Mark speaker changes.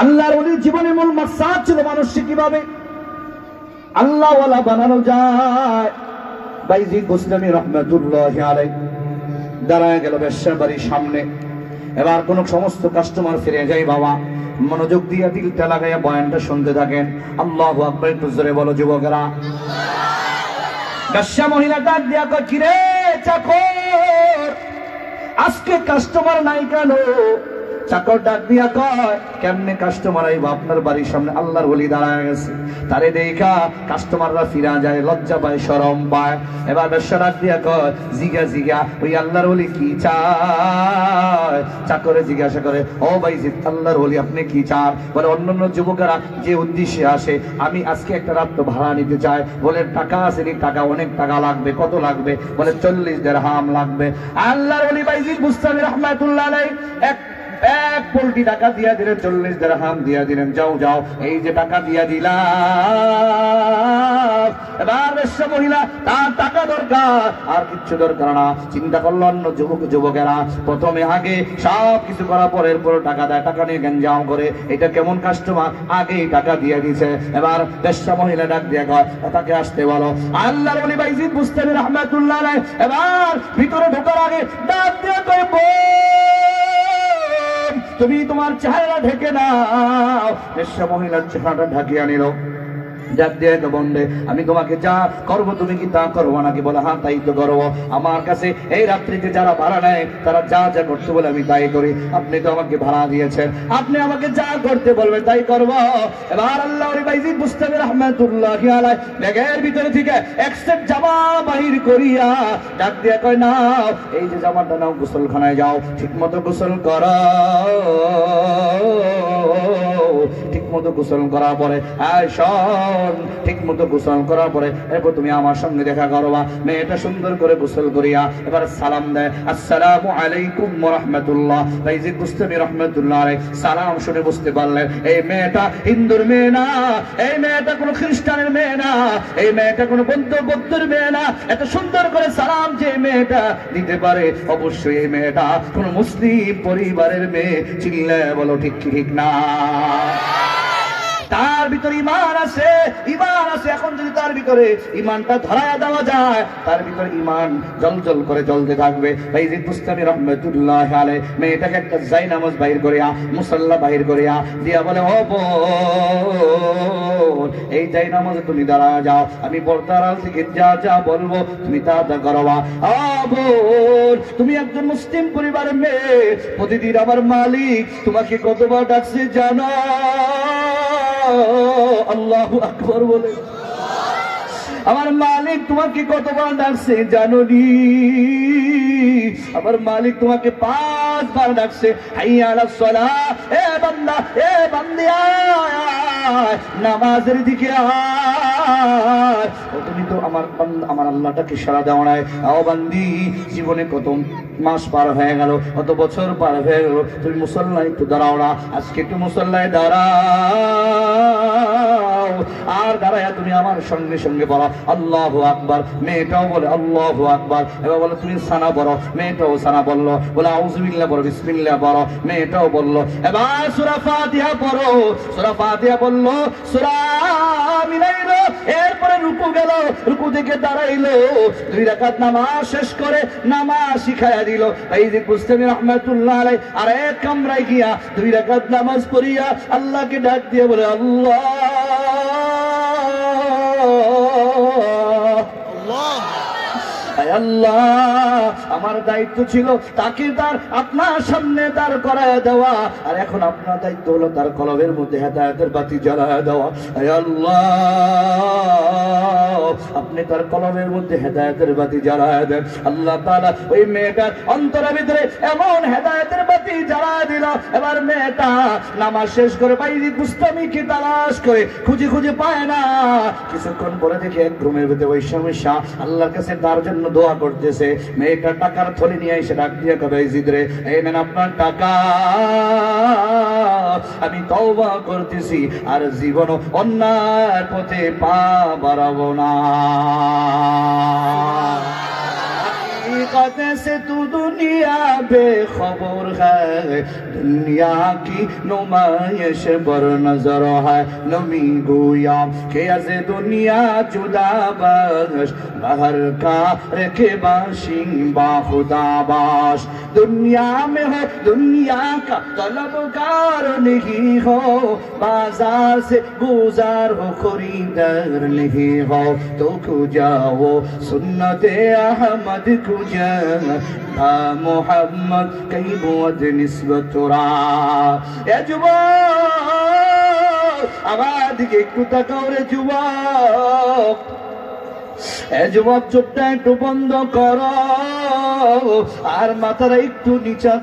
Speaker 1: আল্লাহর ওলির জীবনের মূল মাকসাদ ছিল মানুষকে কিভাবে আল্লাহ ওয়ালা বানানো যায়। বাইজিদ বুস্তামি রহমাতুল্লাহি আলাইহি দাঁড়ায় গেল ব্যবসার বাড়ির সামনে। এবার কোন সমস্ত কাস্টমার ফিরে যায়। বাবা মনোযোগ দিয়ে দিলটা লাগাইয়া বয়ানটা শুনতে থাকেন। আল্লাহু আকবার। একটু জোরে বলো যুবকেরা। ব্যবসা মহিলা ডাক দিয়া কয়, কিরে চাকর, আজকে কাস্টমার নাই কেন? চাকর ডাক দিয়া কয়, কেমনে কাস্টমার আইব? আপনার বাড়ির সামনে আল্লাহর ওলি দাঁড়ায় গেছে, তারে দেখা কাস্টমাররা ফিরা যায়, লজ্জা পায়, শরম পায়। এবার ব্যবসা ডাক দিয়া কয়, জিগা ওই আল্লাহর ওলি কি চায়? চাকরে জিজ্ঞাসা করে, ও বাইজিদ আল্লাহর ওলি আপনি কি চান? বলে অন্যান্য যুবকেরা যে উদ্দেশ্যে আসে, আমি আজকে একটা রাত ভাড়া নিতে চাই। বলে টাকা আছে নি? টাকা অনেক টাকা লাগবে। কত লাগবে? বলে 40 দিরহাম লাগবে। আল্লাহর ওলি বাইজিদ বুস্তামি রাহমাতুল্লাহ আলাইহি এক কোটি টাকা দিয়া দিলেন, 40 দিরহাম দিয়া দিলেন। যাও এই যে টাকা দিয়া দিলাম। এবার ব্যবসা মহিলা তার টাকা দরকার, আর কিচ্ছু দরকার না। চিন্তা করলো অন্য যুবকেরা প্রথমে আগে সব কিছু করার পর এরপর টাকা দেয়। টাকা নিয়ে গেঞ্জাম করে, এটা কেমন কাস্টমার, আগেই টাকা দিয়ে দিছে। এবার ব্যবসা মহিলা ডাক দিয়ে কয়, তাকে আসতে বলো। আল্লাহর ওলি বাইজিদ বুস্তামি রাহমাতুল্লাহ আলাইহি এবার ভিতরে ঢোকার আগে ডাক দিয়ে কয়, তুমি তোমার চেহারা ঢেকে নাও। ব্যবসা মহিলার চেহারাটা ঢাকিয়ে নিল। বন্ধে আমি তোমাকে যা করবো তুমি কি তা করবো নাকি? বলে হ্যাঁ তাই তো করবো। আমার কাছে এই রাত্রিতে যারা ভাড়া নেয় তারা যা যা করতে বলে আমি তাই করি। আপনি তো আমাকে ভাড়া দিয়েছেন, আপনি আমাকে যা করতে বলবেন তাই করবো। এবার আল্লাহর বাইজিদ বুস্তামি রাহমাতুল্লাহি আলাইহি ব্যাগের ভিতরে থেকে এক সেট জামা বাহির করিয়া ডাক দিয়া কয়, নাও এই যে জামাটা নাও, গোসলখানায় যাও, ঠিক মতো গোসল করো। ঠিক মতো গোসল করার পরে ঠিক মতো গোসল করার পরে এরপর তুমি আমার সঙ্গে দেখা করবা। মেয়েটা সুন্দর করে গোসল করিয়া এবার সালাম দেয়, আসসালামু আলাইকুম ওয়া রাহমাতুল্লাহ। বাইজিদ বুস্তামি রাহমাতুল্লাহ আলাইহি সালাম শুনে বুঝতে পারলেন এই মেয়েটা হিন্দুর মেয়ে না, এই মেয়েটা কোনো খ্রিস্টানের মেয়ে না, এই মেয়েটা কোনো বৌদ্ধের মেয়ে না। এত সুন্দর করে সালাম যে মেয়েটা দিতে পারে, অবশ্যই এই মেয়েটা কোনো মুসলিম পরিবারের মেয়ে। চিল্লায় বলো ঠিক ঠিক না? তার ভিতরে ঈমান আছে, ঈমান আছে। এখন যদি তার ভিতরে ঈমানটা ধরায়া দেওয়া যায়, তার ভিতরে ঈমান জলজল করে জ্বলতে থাকবে। বাইজিদ বুস্তামি রাহমাতুল্লাহ আলাইহি মেয়েটাকে একটা জায়নামাজ বাহির করিয়া, মুসাল্লা বাহির করিয়া দিয়া বলে, ও বোন এই জায়নামাজে তুমি দাঁড়ায় যাও, আমি পর্দার আড়াল থেকে যা যা বলবো তুমি তা তা করবা। ও বোন তুমি একজন মুসলিম পরিবারের মেয়ে, প্রতিদিন আমার মালিক তোমাকে কতবার ডাকছে জানো? আল্লাহু আকবার বলে। আমার মালিক তোমাকে কতবার ডাকছে জানো নি? আমার মালিক তোমাকে 5 বার ডাকছে, হাইয়া আলাস সালাহ, এ বান্দা এ বান্দি আয় নামাজের দিকে আয়। তুমি তো আমার আল্লাহটাকে সাড়া দাও নাই। ও বান্দি জীবনে কত মাস পার হয়ে গেল, কত বছর পার হয়ে গেল, তুমি মুসল্লায় একটু দাঁড়াও না। আজকে একটু মুসল্লায় দাঁড়াও, আর দাঁড়ায়া তুমি আমার সঙ্গে সঙ্গে বলো আল্লাহু আকবার। মেয়েটাও বলে আল্লাহু আকবার। এবার বলো তুমি সানা বলো, মেয়েটাও সানা বললো। বলে আউযুবিল্লাহ বলো, বিসমিল্লাহ বলো, মেয়েটাও বললো। এবার সূরা ফাতিহা পড়ো। সূরা ফাতিহা বললো, সূরা মিলাইলো, এরপরে রুকু গেল, রুকু থেকে দাঁড়াইলো, 2 রাকাত নামাজ শেষ করে নামাজ শিখায়া দিল। বাইজিদ বুস্তামি রাহমাতুল্লাহ আলাইহি আর এক কামরায় গিয়া 2 রাকাত নামাজ পড়িয়া আল্লাহকে ডাক দিয়ে বলে, আল্লাহ আল্লাহ আমার দায়িত্ব ছিল তাকে তার আপনার সামনে দাঁড় করায় দেওয়া, আর এখন আপনার দায়িত্ব হলো তার কলবের মধ্যে হেদায়েতের বাতি জ্বালায় দেওয়া। আল্লাহ আপনি তার কলবের মধ্যে হেদায়েতের বাতি জ্বালায় দেন। আল্লাহ তাআলা ওই মেয়েটার অন্তরের ভিতরে এমন হেদায়েতের বাতি জ্বালায় দিল। এবার মেয়েটা নামাজ শেষ করে বাইজিদ বুস্তামিকে তালাশ করে খুঁজে খুঁজে পায় না। কিছুক্ষণ পরে দেখে এক রুমের ভিতরে ওই সমস্যা আল্লাহর কাছে তার জন্য দোয়া করতেছে। মেয়েটা টাকার থলি নিয়ে এসে ডাক দিয়ে কবে, বাইজিদ রে এই নেন আপনার টাকা, আমি তওবা করতেছি আর জীবন অন্যায় পথে পা বাড়াবো না। वक्त से तू दुनिया बेखबर है दुनिया की नुमाइश बर नजर है नमी गोया के अज दुनिया जुदा बश बहर का रखे बाशी बाखुदा बाश दुनिया में हो दुनिया का तलबगार नहीं हो बाजार से गुजार हो खरीदार नहीं हो तो जाओ सुन्नते अहमद कुजा मोहम्मद कई बुअद निस्बतुरा ए যুবক আমার দিকে একটু তাকাও রে যুবক এ যুবক চোখটা একটু বন্ধ করো আর মাথাটা একটু নিচা